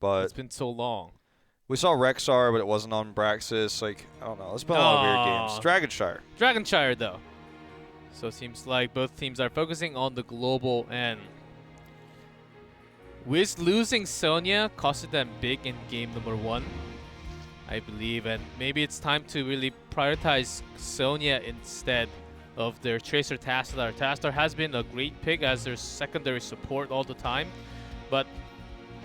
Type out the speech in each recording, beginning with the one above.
but It's been so long. we saw Rexar, but it wasn't on Braxis. Like, I don't know. It's been a lot of weird games. Dragonshire. Dragonshire, though. So it seems like both teams are focusing on the global, and Wiz losing Sonya costed them big in game number 1, I believe, and maybe it's time to really prioritize Sonya instead of their Tracer Tassadar. Tassadar has been a great pick as their secondary support all the time, but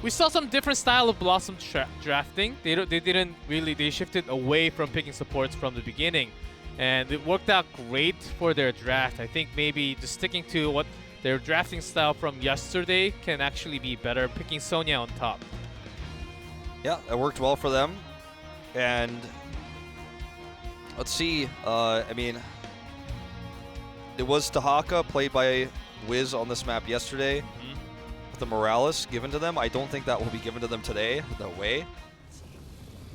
we saw some different style of BlossoM drafting. They shifted away from picking supports from the beginning, and it worked out great for their draft. I think maybe just sticking to what their drafting style from yesterday can actually be better, picking Sonya on top. Yeah, it worked well for them. And let's see. I mean, it was Dahaka played by Wiz on this map yesterday. With the Morales given to them. I don't think that will be given to them today, the way.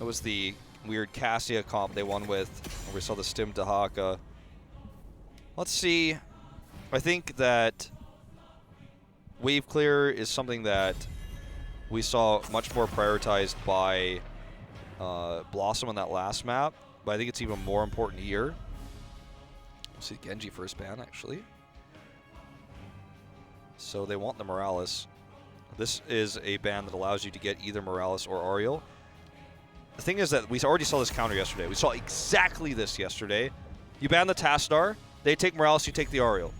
It was the weird Cassia comp they won with. We saw the Stim Dahaka. Let's see. I think that wave clear is something that we saw much more prioritized by BlossoM on that last map, but I think it's even more important here. We'll see Genji first ban, actually. So they want the Morales. This is a ban that allows you to get either Morales or Ariel. The thing is that we already saw this counter yesterday. We saw exactly this yesterday. You ban the Tassadar, they take Morales, you take the Ariel.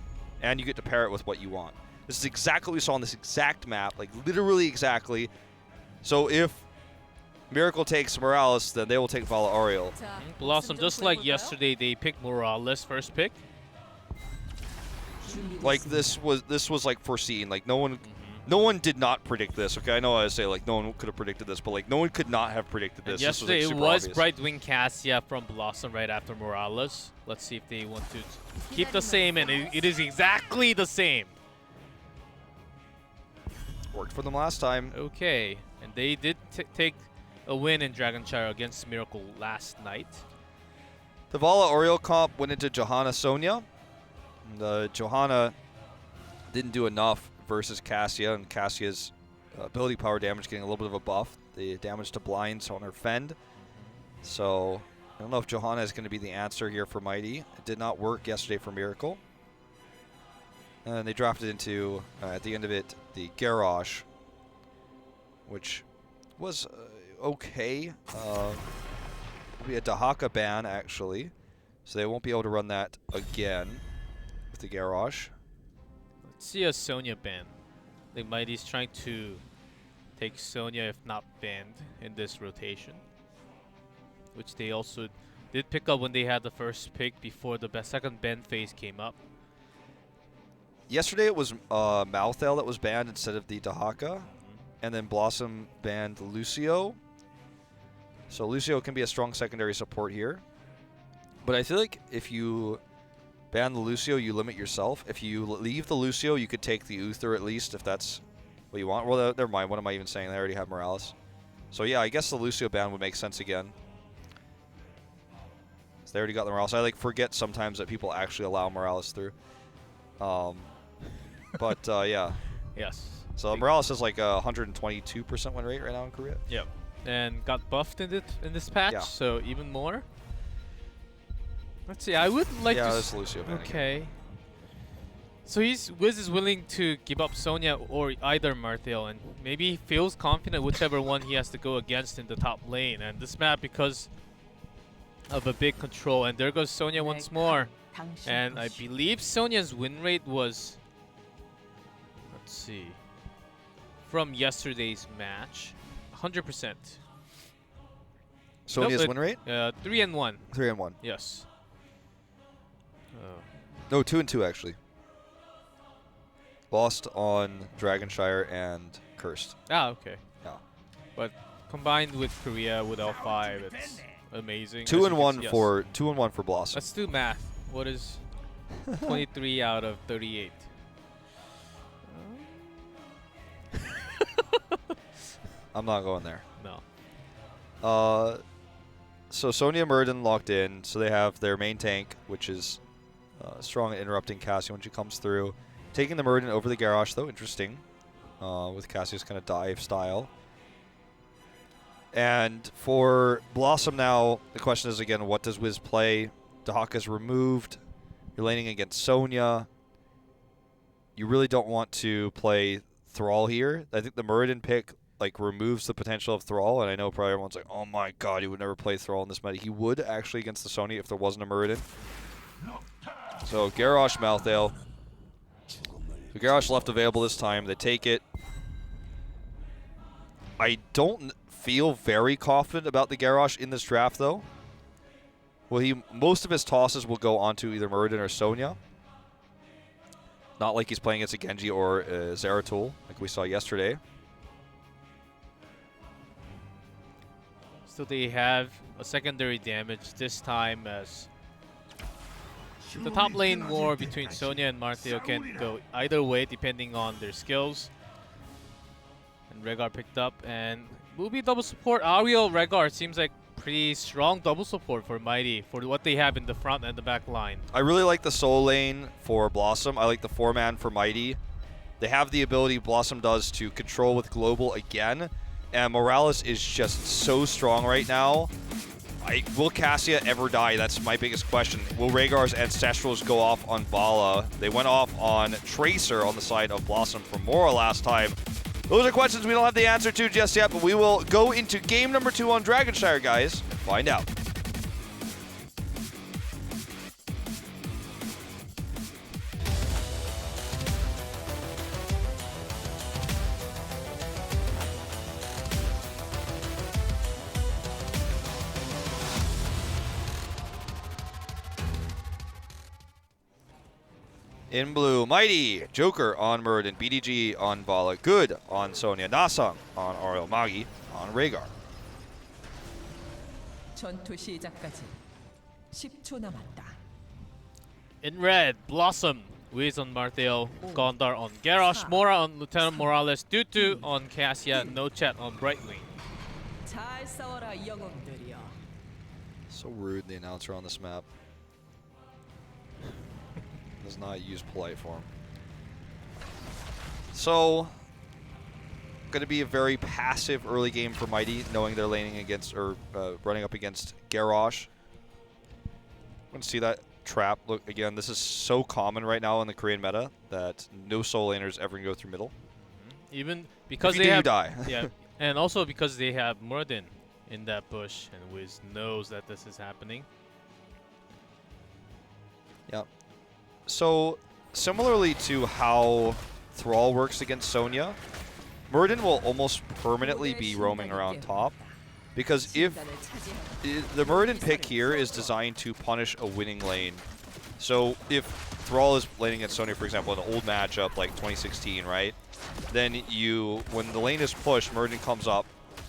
And you get to pair it with what you want. This is exactly what we saw on this exact map, like literally exactly. So if Miracle takes Morales, then they will take Vala Ariel. BlossoM, just like yesterday, they picked Morales first pick. Like this was like foreseen. Like no one did not predict this. Okay, I know I say like no one could have predicted this, but like no one could not have predicted this. And yesterday this was, like, it was obvious. Brightwing Cassia from BlossoM right after Morales. Let's see if they want to keep the same, and it is exactly the same. Worked for them last time. Okay, and they did take a win in Dragonshire against Miracle last night. The Vala Ariel comp went into Johanna Sonya. Johanna didn't do enough versus Cassia, and Cassia's ability power damage getting a little bit of a buff. The damage to blinds on her fend. So I don't know if Johanna is going to be the answer here for Mighty. It did not work yesterday for Miracle. And they drafted into, at the end of it, the Garrosh, which was okay. It'll be a Dahaka ban, actually. So they won't be able to run that again with the Garrosh. Let's see a Sonya ban. I think Mighty's trying to take Sonya, if not banned, in this rotation, which they also did pick up when they had the first pick before the second ban phase came up. Yesterday it was Malthael that was banned instead of the Dahaka, and then BlossoM banned Lucio. So Lucio can be a strong secondary support here. But I feel like if you ban the Lucio, you limit yourself. If you leave the Lucio, you could take the Uther at least, if that's what you want. Well, never mind. What am I even saying? They already have Morales. So yeah, I guess the Lucio ban would make sense again. So they already got the Morales. I like forget sometimes that people actually allow Morales through. But yeah. Yes. So Morales has like a 122% win rate right now in Korea. Yep. And got buffed in this patch, Yeah. so even more. Let's see. I would like to. Yeah, that's Lucio ban Okay. again. So Wiz is willing to give up Sonya or either Marthael, and maybe he feels confident whichever one he has to go against in the top lane. And this map, because of a big control, and there goes Sonya once more. And I believe Sonya's win rate was, let's see, from yesterday's match, 100%. Sonya's Nope, win rate? 3-1. 3-1. Yes. No, 2-2 actually. Lost on Dragonshire and Cursed. Ah, okay. Yeah. But combined with Korea with L5, it's amazing. 2-1 yes. for BlossoM. Let's do math. What is 23 out of 38? I'm not going there. No. So Sonya Muradin locked in, so they have their main tank, which is strong at interrupting Cassia when she comes through. Taking the Muradin over the Garrosh, though, interesting, with Cassia's kind of dive style. And for BlossoM now, the question is again, what does Wiz play? Dahaka's removed. You're laning against Sonya. You really don't want to play Thrall here. I think the Muradin pick like removes the potential of Thrall, and I know probably everyone's like, oh my god, he would never play Thrall in this meta. He would actually against the Sonya if there wasn't a Muradin. So Garrosh, Malthael. So Garrosh left available this time. They take it. I don't feel very confident about the Garrosh in this draft, though. Well, most of his tosses will go onto either Muradin or Sonya. Not like he's playing against a Genji or a Zeratul, like we saw yesterday. So they have a secondary damage this time, as the top lane war between Sonya and Marteo can go either way depending on their skills. And Rehgar picked up, and will be double support. Ariel Rehgar seems like pretty strong double support for Mighty for what they have in the front and the back line. I really like the soul lane for BlossoM. I like the 4-man for Mighty. They have the ability BlossoM does to control with global again, and Morales is just so strong right now. Will Cassia ever die? That's my biggest question. Will Rehgar's Ancestrals go off on Vala? They went off on Tracer on the side of BlossoM for Mora last time. Those are questions we don't have the answer to just yet, but we will go into game number 2 on Dragonshire, guys, and find out. In blue, Mighty, Joker on Muradin, BDG on Vala, Good on Sonya, Nasang on Ariel, Magi on Rehgar. 전투 시작까지 10초 남았다. In red, BlossoM, Wiz on Marteo, Gondar on Garrosh, Mora on Lieutenant Morales, Tutu on Cassia, No Chat on Brightwing. 잘 싸워라 영웅들이여. So rude, the announcer on this map. Does not use polite form. So, going to be a very passive early game for Mighty, knowing they're laning against, or running up against Garrosh. I'm going to see that trap. Look, again, this is so common right now in the Korean meta that no soul laners ever go through middle. Even because if you they do, have, you die. yeah, and also because they have Muradin in that bush, and Wiz knows that this is happening. Yeah. So, similarly to how Thrall works against Sonya, Muradin will almost permanently be roaming around top, because if the Muradin pick here is designed to punish a winning lane. So if Thrall is laning against Sonya, for example, in an old matchup like 2016, right? Then when the lane is pushed, Muradin comes up.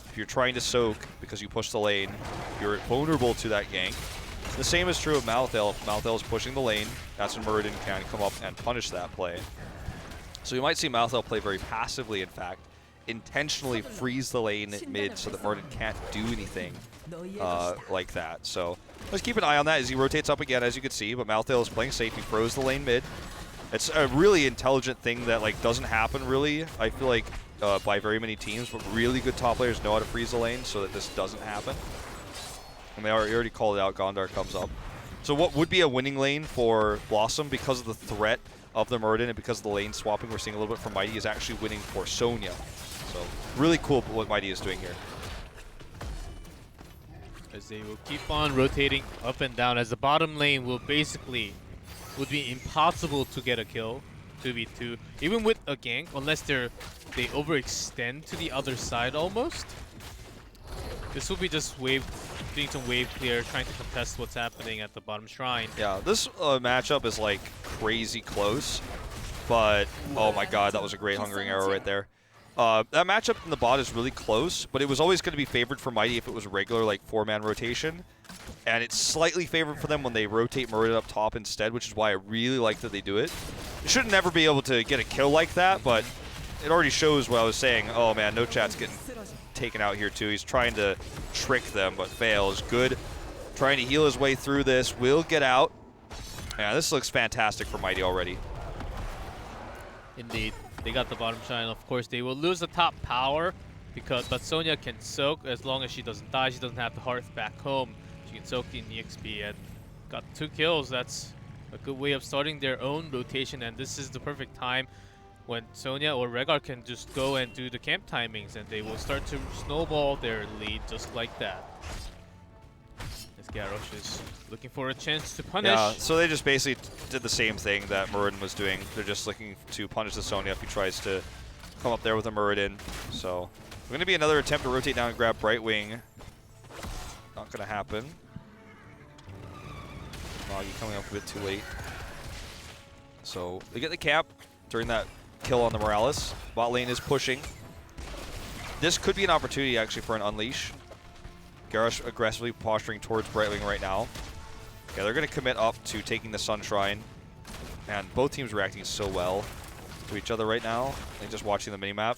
If you're trying to soak because you push the lane, you're vulnerable to that gank. The same is true of Malthael. If Malthael is pushing the lane, that's when Muradin can come up and punish that play. So you might see Malthael play very passively, in fact, intentionally freeze the lane at mid so that Muradin can't do anything like that. So let's keep an eye on that as he rotates up again, as you can see, but Malthael is playing safe. He froze the lane mid. It's a really intelligent thing that doesn't happen really, I feel like, by very many teams, but really good top players know how to freeze the lane so that this doesn't happen. And they already called it out. Gondar comes up. So what would be a winning lane for BlossoM, because of the threat of the Muradin and because of the lane swapping we're seeing a little bit from Mighty, is actually winning for Sonya. So really cool what Mighty is doing here. As they will keep on rotating up and down, as the bottom lane would be impossible to get a kill, 2v2, even with a gank, unless they overextend to the other side almost. This will be just doing some wave clear, trying to contest what's happening at the bottom shrine. Yeah, this matchup is like crazy close, but oh my god, that was a great hungering arrow right there. That matchup in the bot is really close, but it was always going to be favored for Mighty if it was a regular 4-man rotation. And it's slightly favored for them when they rotate Muradin up top instead, which is why I really like that they do it. You should never be able to get a kill like that, but it already shows what I was saying. Oh man, No Chat's getting taken out here too. He's trying to trick them, but fails. Good. Trying to heal his way through this. Will get out. Yeah, this looks fantastic for Mighty already. Indeed. They got the bottom shrine. Of course, they will lose the top power, but Sonya can soak as long as she doesn't die. She doesn't have the hearth back home. She can soak in EXP and got 2 kills. That's a good way of starting their own rotation, and this is the perfect time when Sonya or Rehgar can just go and do the camp timings, and they will start to snowball their lead just like that. As Garrosh is looking for a chance to punish. Yeah, so they just basically did the same thing that Muradin was doing. They're just looking to punish the Sonya if he tries to come up there with a Muradin. So we're going to be another attempt to rotate down and grab Brightwing. Not going to happen. Moggy coming up a bit too late. So they get the cap during that kill on the Morales. Bot lane is pushing. This could be an opportunity actually for an unleash. Garrosh aggressively posturing towards Brightwing right now. Okay, they're going to commit up to taking the Sunshine. And both teams reacting so well to each other right now. They're just watching the minimap.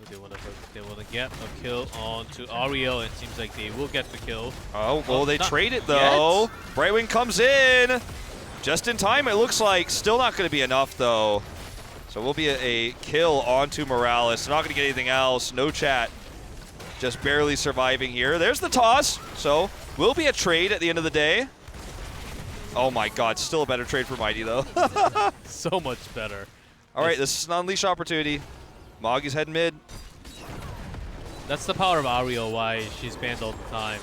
They want to get a kill onto Ariel, and it seems like they will get the kill. Oh, well, they trade it though. Yet. Brightwing comes in. Just in time, it looks like. Still not going to be enough though. So it will be a kill onto Morales. They're not going to get anything else. No chat. Just barely surviving here. There's the toss. So will be a trade at the end of the day. Oh my god, still a better trade for Mighty though. So much better. All right, this is an unleash opportunity. Moggy's head mid. That's the power of Ariel, why she's banned all the time.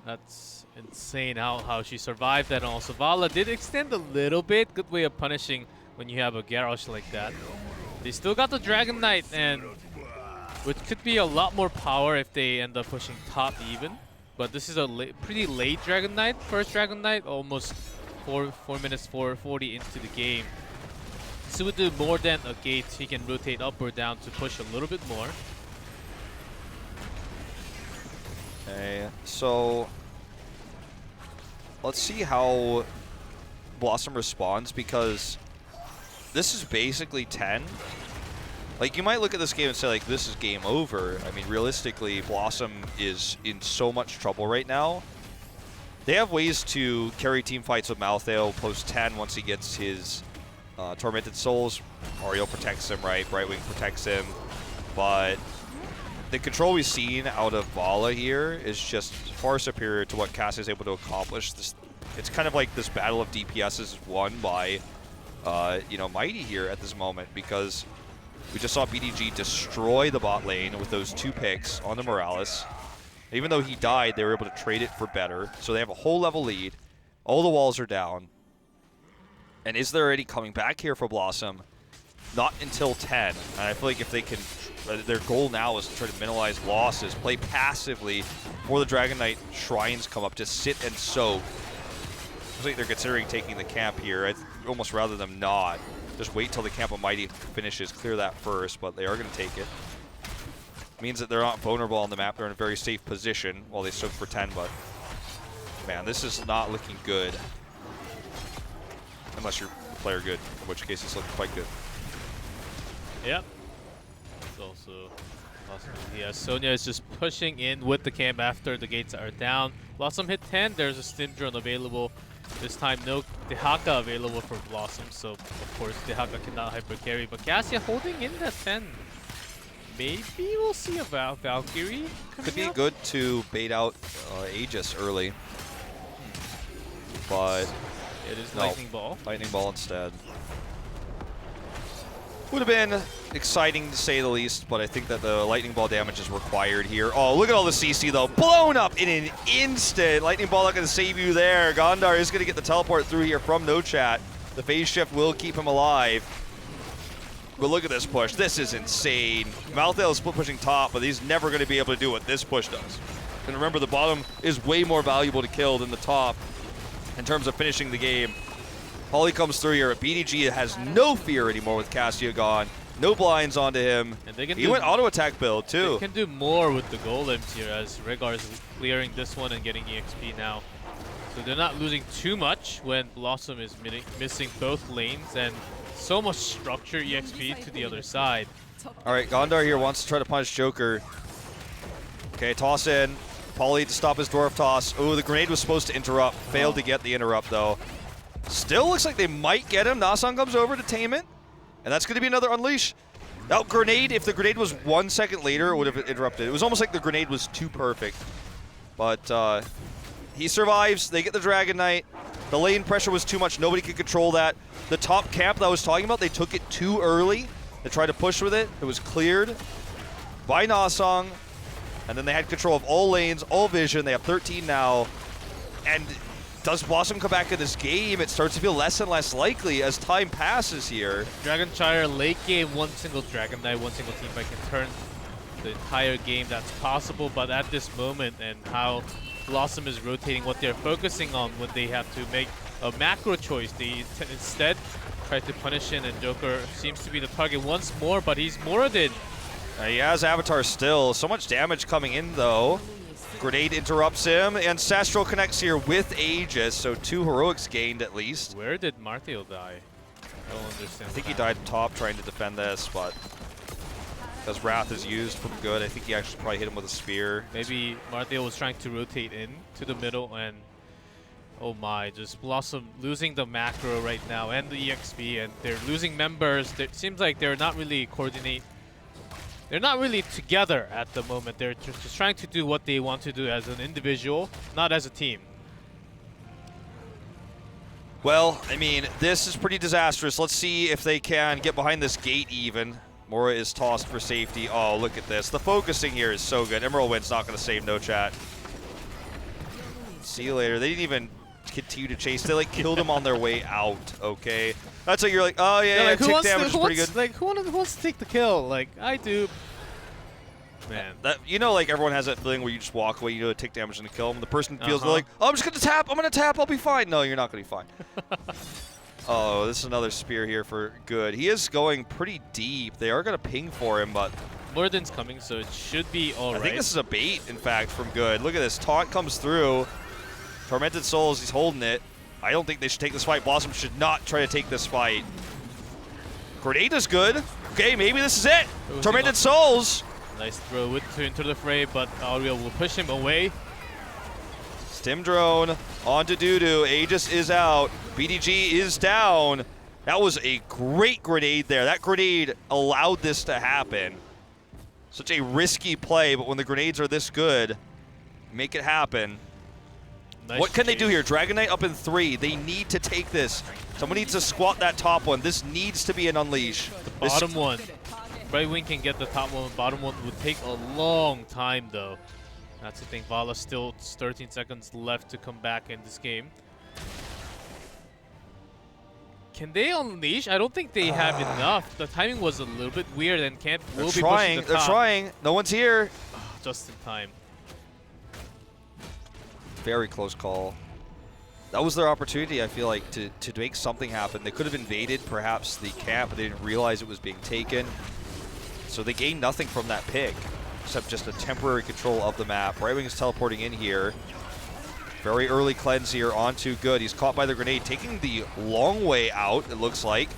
That's insane how she survived that. And also Vala did extend a little bit. Good way of punishing when you have a Garrosh like that. They still got the Dragon Knight, and which could be a lot more power if they end up pushing top even. But this is a pretty late Dragon Knight. First Dragon Knight, almost 4 minutes 4:40 into the game. So would do more than a gate. He can rotate up or down to push a little bit more. Okay, so let's see how BlossoM responds, because this is basically 10. Like, you might look at this game and say, like, this is game over. I mean, realistically, BlossoM is in so much trouble right now. They have ways to carry team fights with Malthael post 10 once he gets his Tormented Souls. Ariel protects him, right? Brightwing protects him. But the control we've seen out of Vala here is just far superior to what Cassie is able to accomplish. It's kind of like this battle of DPS is won by, you know, Mighty here at this moment, because we just saw BDG destroy the bot lane with those 2 picks on the Morales. Even though he died, they were able to trade it for better. So they have a whole level lead. All the walls are down. And is there any coming back here for BlossoM? Not until 10. And I feel like if they can, their goal now is to try to minimize losses, play passively before the Dragon Knight shrines come up, just sit and soak. I think they're considering taking the camp here. I'd almost rather them not. Just wait till the camp of Mighty finishes, clear that first, but they are going to take it. Means that they're not vulnerable on the map. They're in a very safe position while they soak for 10, but man, this is not looking good. Unless you're player good, in which case it's looking quite good. Yep. It's also awesome. Yeah, Sonya is just pushing in with the camp after the gates are down. BlossoM hit 10. There's a Stim Drone available. This time, no Dehaka available for BlossoM, so of course Dehaka cannot hyper carry. But Cassia holding in that 10. Maybe we'll see a Valkyrie. Could be good to bait out Aegis early, but it is no, Lightning Ball. Lightning Ball instead. Would have been exciting to say the least, but I think that the Lightning Ball damage is required here. Oh, look at all the CC though. Blown up in an instant. Lightning Ball not going to save you there. Gondar is going to get the teleport through here from no chat. The phase shift will keep him alive. But look at this push. This is insane. Malthael is split pushing top, but he's never going to be able to do what this push does. And remember, the bottom is way more valuable to kill than the top in terms of finishing the game. Holly comes through here. BDG has no fear anymore with Cassia gone. No blinds onto him. And they can he went auto attack build too. They can do more with the golems here, as Rehgar is clearing this one and getting EXP now. So they're not losing too much when BlossoM is missing both lanes, and so much structure EXP to the other side. All right, Gondar here wants to try to punish Joker. Okay, toss in. Paulie to stop his dwarf toss. Oh, the grenade was supposed to interrupt. Failed to get the interrupt though. Still looks like they might get him. Nasan comes over to tame it. And that's going to be another unleash. That grenade, if the grenade was 1 second later, it would have interrupted. It was almost like the grenade was too perfect. But he survives. They get the Dragon Knight. The lane pressure was too much. Nobody could control that. The top camp that I was talking about, they took it too early. They tried to push with it. It was cleared by Nasong. And then they had control of all lanes, all vision. They have 13 now. And does BlossoM come back in this game? It starts to feel less and less likely as time passes here. Dragon Shire late game, one single Dragon Knight, one single team fight can turn the entire game. That's possible, but at this moment and how BlossoM is rotating, what they're focusing on when they have to make a macro choice, they instead try to punish in, and Joker seems to be the target once more, but he's Moradin. He has Avatar still. So much damage coming in, though. Grenade interrupts him, and Sastral connects here with Aegis, so 2 heroics gained at least. Where did Marteo die? I don't understand. I think he died top trying to defend this, but because Wrath is used from good, I think he actually probably hit him with a spear. Maybe Marteo was trying to rotate in to the middle, and oh my, just BlossoM losing the macro right now and the EXP, and they're losing members. It seems like they're not really They're not really together at the moment. They're just trying to do what they want to do as an individual, not as a team. Well, I mean, this is pretty disastrous. Let's see if they can get behind this gate even. Mora is tossed for safety. Oh, look at this. The focusing here is so good. Emerald Wind's not going to save, no chat. See you later. They didn't even continue to chase. They, like, killed him on their way out, okay? That's like, you're like, oh, yeah, like, tick damage is pretty good. Like, who wants to take the kill? Like, I do. Man. That, you know, like, everyone has that feeling where you just walk away, you know, a tick damage and kill them. The person feels, they're like, oh, I'm just going to tap, I'll be fine. No, you're not going to be fine. Oh, this is another spear here for good. He is going pretty deep. They are going to ping for him, but Moradin's coming, so it should be all right. I think this is a bait, in fact, from good. Look at this. Taunt comes through. Tormented Souls, he's holding it. I don't think they should take this fight. BlossoM should not try to take this fight. Grenade is good. Okay, maybe this is it. Tormented Souls. Nice throw to enter the fray, but Auriel will push him away. Stim drone onto Dudu. Aegis is out. BDG is down. That was a great grenade there. That grenade allowed this to happen. Such a risky play, but when the grenades are this good, make it happen. Nice what can they do chase. here? Dragon Knight up in 3. They need to take this. Someone needs to squat that top one. This needs to be an unleash. The bottom one. Right wing can get the top one. Bottom one would take a long time, though. That's the thing. Vala still 13 seconds left to come back in this game. Can they unleash? I don't think they have enough. The timing was a little bit weird, and will be pushing the top. They're trying. No one's here. Just in time. Very close call. That was their opportunity, I feel like, to make something happen. They could have invaded, perhaps, the camp, but they didn't realize it was being taken. So they gained nothing from that pick, except just a temporary control of the map. Right Wing is teleporting in here. Very early cleanse here onto good. He's caught by the grenade, taking the long way out, it looks like.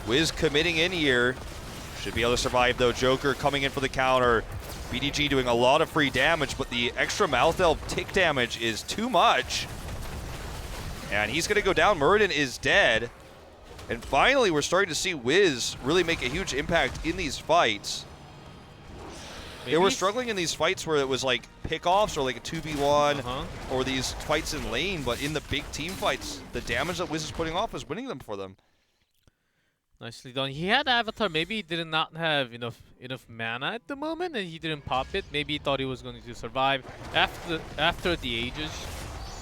Wiz committing in here. Should be able to survive, though. Joker coming in for the counter. BDG doing a lot of free damage, but the extra Mouth Elf tick damage is too much. And he's going to go down. Muradin is dead. And finally, we're starting to see Wiz really make a huge impact in these fights. They were struggling in these fights where it was like pickoffs or like a 2v1 or these fights in lane, but in the big team fights, the damage that Wiz is putting off is winning them for them. Nicely done. He had Avatar. Maybe he did not have enough mana at the moment, and he didn't pop it. Maybe he thought he was going to survive after the Aegis.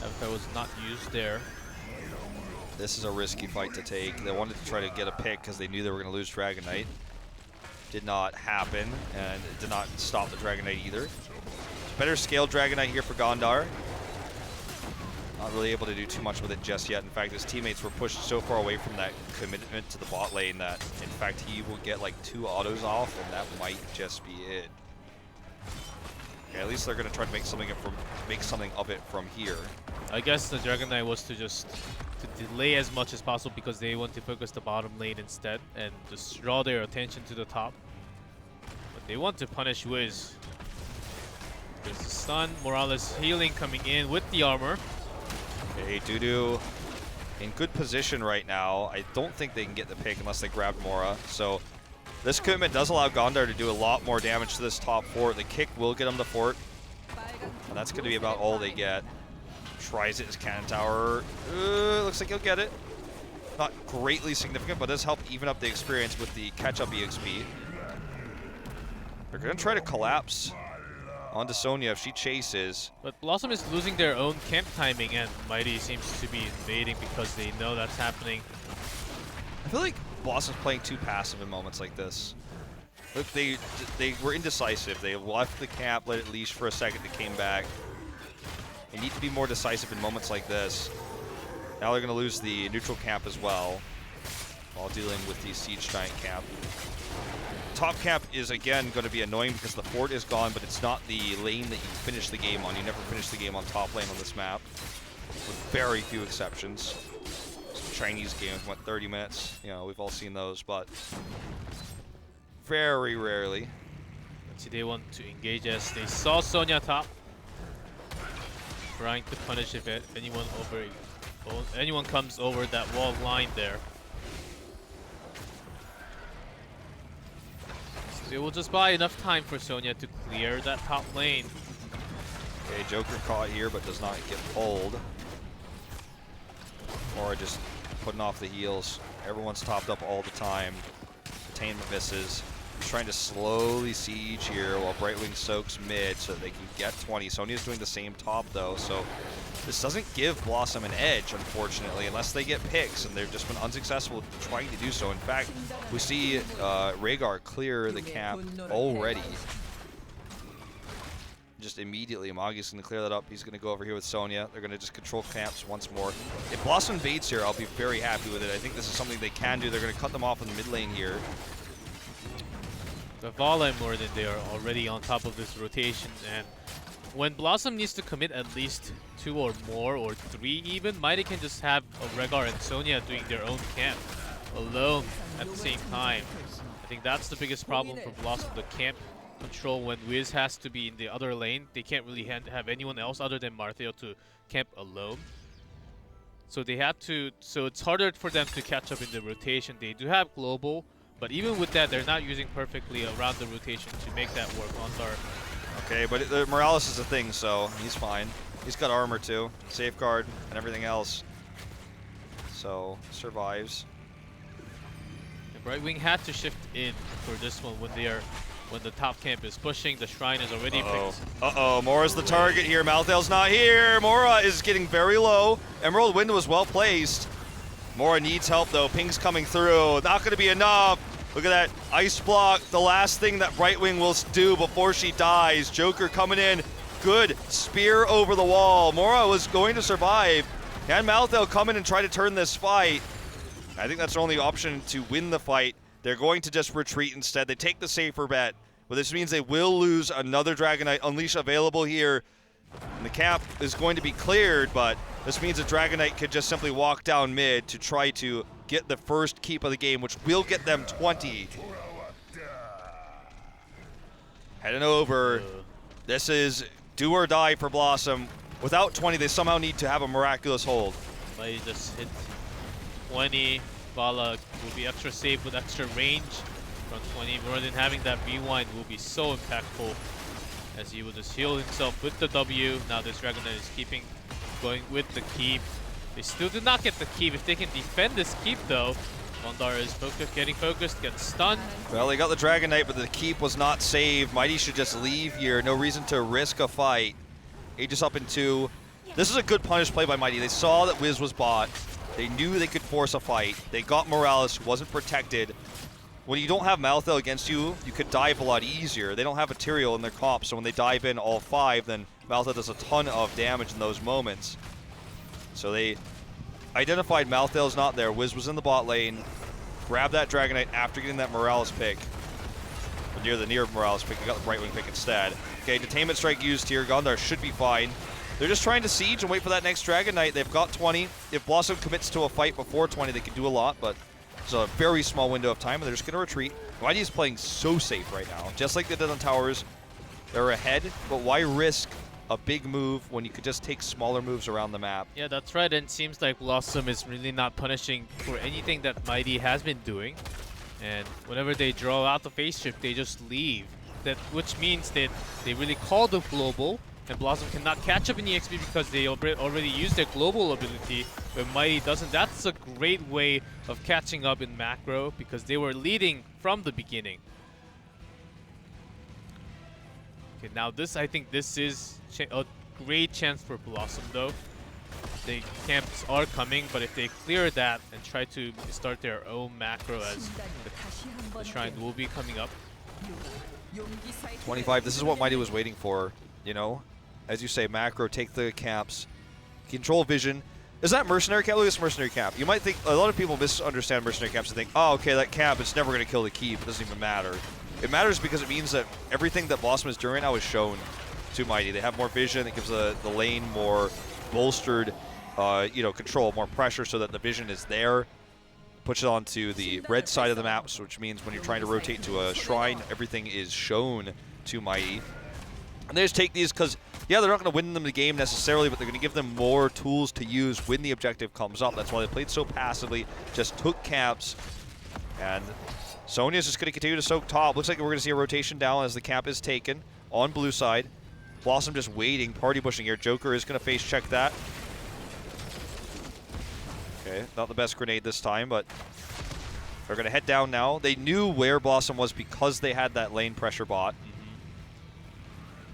Avatar was not used there. This is a risky fight to take. They wanted to try to get a pick because they knew they were going to lose Dragon Knight. Did not happen, and it did not stop the Dragon Knight either. Better scaled Dragon Knight here for Gondar. Not really able to do too much with it just yet. In fact, his teammates were pushed so far away from that commitment to the bot lane that, in fact, he will get like 2 autos off, and that might just be it. Okay, at least they're going to try to make something of it from here. I guess the Dragon Knight was to delay as much as possible because they want to focus the bottom lane instead and just draw their attention to the top. But they want to punish Wiz. There's the stun. Morales healing coming in with the armor. Okay, Dudu in good position right now. I don't think they can get the pick unless they grab Mora. So This commitment does allow Gondar to do a lot more damage to this top fort. The kick will get him the fort, and that's going to be about all they get. Tries it as cannon tower. Looks like he'll get it. Not greatly significant, but does help even up the experience with the catch-up EXP. They're going to try to collapse onto Sonya if she chases. But BlossoM is losing their own camp timing, and Mighty seems to be invading because they know that's happening. I feel like BlossoM's playing too passive in moments like this. Look, they were indecisive. They left the camp, let it leash for a second, they came back. They need to be more decisive in moments like this. Now they're going to lose the neutral camp as well, while dealing with the siege giant camp. Top camp is again going to be annoying because the fort is gone, but it's not the lane that you finish the game on. You never finish the game on top lane on this map, with very few exceptions. Chinese games went 30 minutes. You know, we've all seen those, but very rarely. Let's see, they want to engage as they saw Sonya top, trying to punish if anyone comes over that wall line there. So they will just buy enough time for Sonya to clear that top lane. Okay, Joker caught here, but does not get pulled. Or just putting off the heals. Everyone's topped up all the time. Attainment misses. He's trying to slowly siege here while Brightwing soaks mid so that they can get 20. Sonya's doing the same top though, so this doesn't give BlossoM an edge, unfortunately, unless they get picks, and they've just been unsuccessful trying to do so. In fact, we see Rhaegar clear the camp already. Just immediately, Magi's going to clear that up. He's going to go over here with Sonya. They're going to just control camps once more. If BlossoM invades here, I'll be very happy with it. I think this is something they can do. They're going to cut them off in the mid lane here. The Vala more than they are already on top of this rotation, and when BlossoM needs to commit at least 2 or more, or 3 even, Mighty can just have Rhaegar and Sonya doing their own camp alone at the same time. I think that's the biggest problem for BlossoM, the camp control. When Wiz has to be in the other lane, they can't really have anyone else other than Martheo to camp alone. So they have to, so it's harder for them to catch up in the rotation. They do have global, but even with that, they're not using perfectly around the rotation to make that work on Dark. Okay, but Morales is a thing, so he's fine. He's got armor too, safeguard, and everything else. So, survives. And Brightwing had to shift in for this one when the top camp is pushing. The shrine is already fixed. Mora's the target here. Malthael's not here. Mora is getting very low. Emerald Wind was well placed. Mora needs help though. Ping's coming through. Not going to be enough. Look at that ice block. The last thing that Brightwing will do before she dies. Joker coming in. Good spear over the wall. Mora was going to survive. Can Malthael come in and try to turn this fight? I think that's their only option to win the fight. They're going to just retreat instead. They take the safer bet. But this means they will lose another Dragon Knight Unleash available here. And the camp is going to be cleared, but this means a Dragon Knight could just simply walk down mid to try to get the first keep of the game, which will get them 20. Heading over. This is do or die for BlossoM. Without 20, they somehow need to have a miraculous hold. Mighty just hit 20. Vala will be extra safe with extra range from 20. More than having that rewind will be so impactful, as he will just heal himself with the W. Now this Dragon Knight is going with the keep. They still did not get the keep. If they can defend this keep though, Mondar is getting focused, gets stunned. Well, they got the Dragon Knight, but the keep was not saved. Mighty should just leave here. No reason to risk a fight. Aegis up in 2. This is a good punish play by Mighty. They saw that Wiz was bot. They knew they could force a fight. They got Morales, who wasn't protected. When you don't have Malthael against you, you could dive a lot easier. They don't have Material in their comp, so when they dive in all 5, then Malthael does a ton of damage in those moments. So they identified Malthael's not there. Wiz was in the bot lane. Grabbed that Dragon Knight after getting that Morales pick. Or near the Morales pick, he got the Brightwing pick instead. Okay, Detainment Strike used here. Gondar should be fine. They're just trying to siege and wait for that next Dragon Knight. They've got 20. If BlossoM commits to a fight before 20, they could do a lot, but it's a very small window of time, and they're just going to retreat. YG is playing so safe right now. Just like they did on towers, they're ahead, but why risk a big move when you could just take smaller moves around the map? Yeah, that's right, and it seems like BlossoM is really not punishing for anything that Mighty has been doing. And whenever they draw out the phase shift, they just leave. Which means that they really call the global, and BlossoM cannot catch up in EXP because they already used their global ability, but Mighty doesn't. That's a great way of catching up in macro because they were leading from the beginning. Okay, now I think this is a great chance for BlossoM though. The camps are coming, but if they clear that and try to start their own macro as the shrine will be coming up. 25, this is what Mighty was waiting for, you know? As you say, macro, take the camps, control vision. Is that mercenary camp? Look at this mercenary camp. You might think, a lot of people misunderstand mercenary camps and think, oh, okay, that camp, it's never going to kill the keep. It doesn't even matter. It matters because it means that everything that BlossoM is doing right now is shown to Mighty. They have more vision. It gives the lane more bolstered, you know, control, more pressure so that the vision is there. Push it onto the red side of the map, which means when you're trying to rotate to a shrine, everything is shown to Mighty. And they just take these because, yeah, they're not going to win them the game necessarily, but they're going to give them more tools to use when the objective comes up. That's why they played so passively, just took camps. And Sonya's just going to continue to soak top. Looks like we're going to see a rotation down as the camp is taken on blue side. BlossoM just waiting, party pushing here. Joker is going to face check that. Okay, not the best grenade this time, but they're going to head down now. They knew where BlossoM was because they had that lane pressure bot.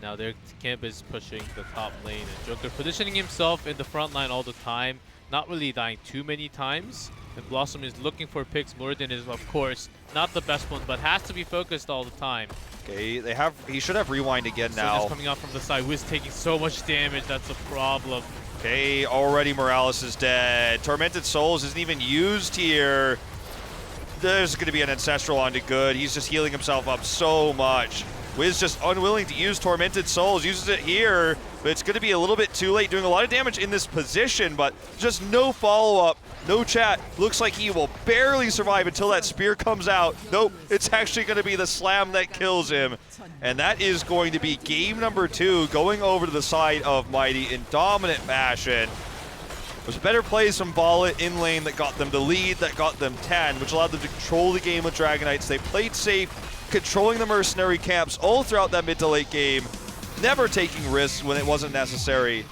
Now their camp is pushing the top lane, and Joker positioning himself in the front line all the time, not really dying too many times. And BlossoM is looking for picks. Muradin is, of course, not the best one, but has to be focused all the time. Okay, he should have rewind again now. Sonya's coming out from the side. Wiz taking so much damage, that's a problem. Okay, already Morales is dead. Tormented Souls isn't even used here. There's going to be an Ancestral onto good. He's just healing himself up so much. Wiz just unwilling to use Tormented Souls. Uses it here, but it's going to be a little bit too late. Doing a lot of damage in this position, but just no follow-up, no chat. Looks like he will barely survive until that spear comes out. Nope, it's actually going to be the slam that kills him. And that is going to be game number 2, going over to the side of Mighty in dominant fashion. It was better plays from Ballet in lane that got them the lead, that got them 10, which allowed them to control the game with Dragon Knights. They played safe, controlling the mercenary camps all throughout that mid to late game, never taking risks when it wasn't necessary.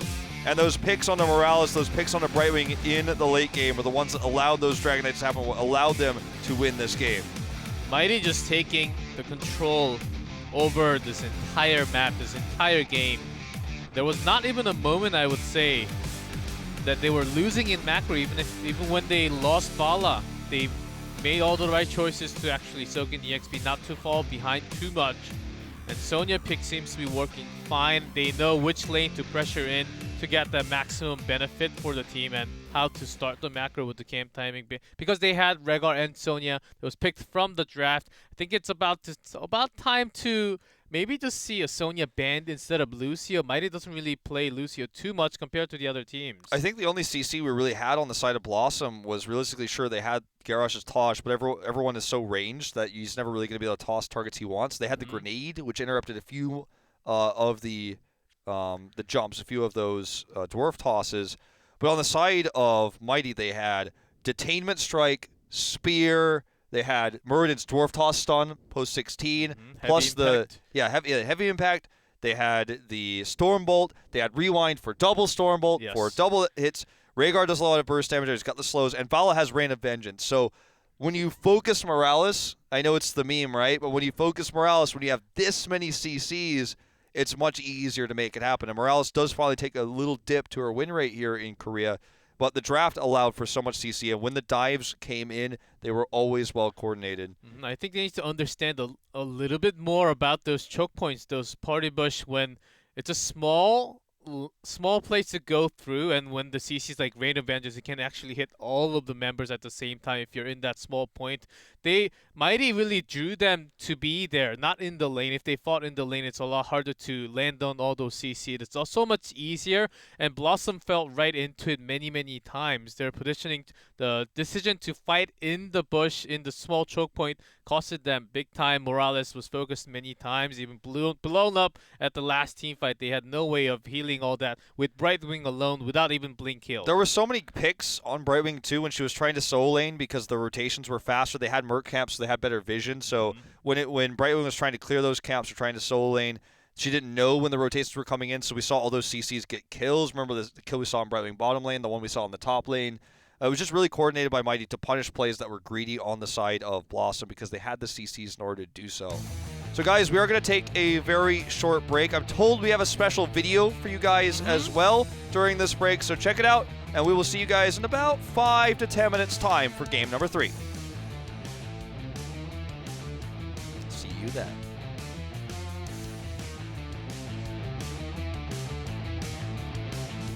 And those picks on the Morales, those picks on the Brightwing in the late game were the ones that allowed those Dragon Knights to happen, what allowed them to win this game. Mighty just taking the control over this entire map, this entire game. There was not even a moment, I would say, that they were losing in macro, even when they lost Vala. They made all the right choices to actually soak in the XP, not to fall behind too much. And Sonya pick seems to be working fine. They know which lane to pressure in to get the maximum benefit for the team and how to start the macro with the camp timing. Because they had Rehgar and Sonya that was picked from the draft. I think it's about time to maybe just see a Sonya banned instead of Lucio. Mighty doesn't really play Lucio too much compared to the other teams. I think the only CC we really had on the side of BlossoM was realistically sure they had Garrosh's Tosh, but everyone is so ranged that he's never really going to be able to toss targets he wants. They had the grenade, which interrupted a few of the jumps, a few of those dwarf tosses. But on the side of Mighty, they had Detainment Strike, Spear. They had Muradin's Dwarf Toss stun post 16, plus heavy impact. They had the Storm Bolt. They had Rewind for double Storm Bolt for double hits. Rehgar does a lot of burst damage. He's got the slows, and Vala has Rain of Vengeance. So when you focus Morales, I know it's the meme, right? But when you focus Morales, when you have this many CCs, it's much easier to make it happen. And Morales does finally take a little dip to her win rate here in Korea. But the draft allowed for so much CC, and when the dives came in, they were always well coordinated. I think they need to understand a little bit more about those choke points, those party bush, when it's a small place to go through, and when the CC's like Rain of Vengeance, it can actually hit all of the members at the same time if you're in that small point. Mighty really drew them to be there, not in the lane. If they fought in the lane, it's a lot harder to land on all those CC. It's so much easier, and BlossoM fell right into it many times. Their positioning, the decision to fight in the bush, in the small choke point, costed them big time. Morales was focused many times, even blown up at the last team fight. They had no way of healing all that with Brightwing alone without even blink kill. There were so many picks on Brightwing too when she was trying to solo lane because the rotations were faster. They had Merc camps, so they had better vision. So when Brightwing was trying to clear those camps or trying to solo lane, she didn't know when the rotations were coming in, so we saw all those CCs get kills. Remember the kill we saw in Brightwing bottom lane, the one we saw in the top lane. It was just really coordinated by Mighty to punish plays that were greedy on the side of BlossoM because they had the CCs in order to do so. So guys, we are going to take a very short break. I'm told we have a special video for you guys as well during this break, so check it out, and we will see you guys in about 5 to 10 minutes time for game number 3. See you then.